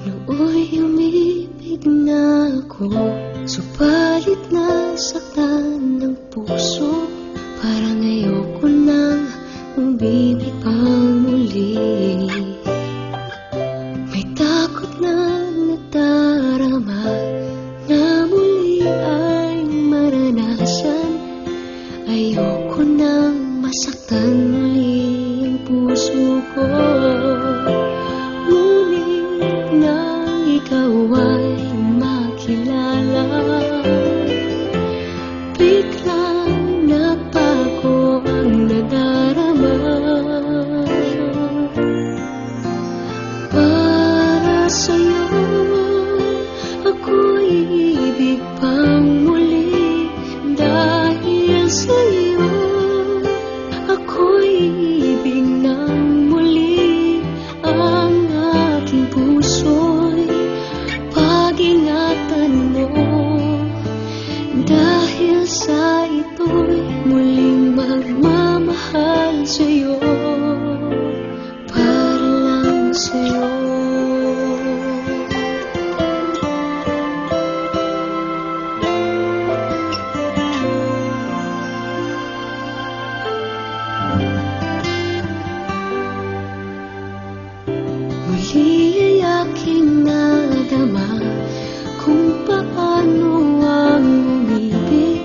Nooy umibig na ako, subalit nasaktan ng puso. Parang ayoko nang umibig pa muli. May takot na nadarama na muli ay maranasan. Ayoko nang masaktan muli ang puso ko. Ngunit nang ikaw ay makilala, biglang nagbago ang nadarama. Para sa'yo ako'y ibig pang muli. Dahil sa'yo ako'y ibig nang muli. Ang aking puso'y pag-ingatan mo. Dahil sa ito'y muling magmamahal sa'yo, para lang sa'yo. Muli ay aking nadama kung paano ang umibig.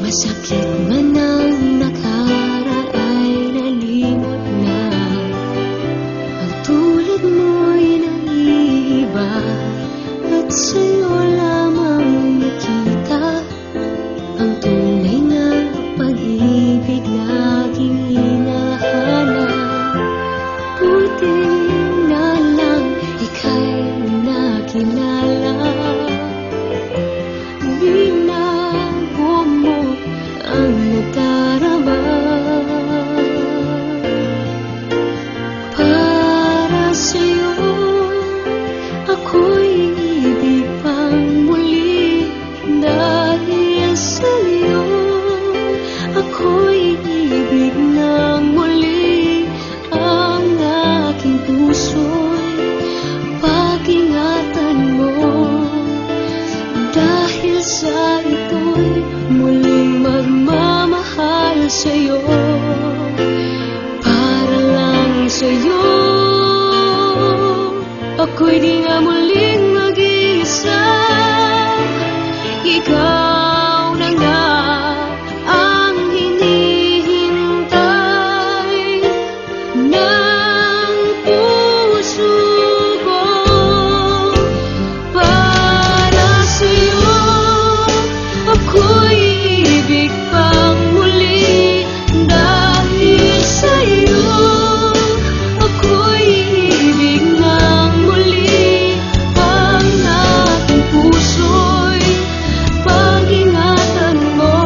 Masakit man ang nakaraan nalimot na. Ang tulad mo'y naiiba at sa'yo lamang nakita ang tunay na pag-ibig laging hinahanap. Buti na lang ika'y nakilala. Binago mo ang nadarama. Para sa'yo ako'y ibig pang muli. Dahil sa'yo ako'y ibig nang muli. Ang aking puso'y pag-ingatan mo. Dahil sa ito'y muling magmamahal sa'yo, para lang sa'yo. Ako'y di nga muling mag-iisa. Ikaw na nga ang hinihintay ng puso ko. Para sa'yo ako'y ibig pang muli. Dahil sa'yo ako'y ibig nang muli. Ang aking puso'y pag-ingatan mo.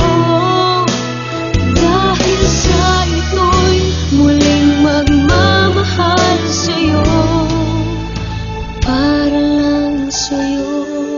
Dahil sa ito'y muling magmamahal sa'yo, para lang sa'yo.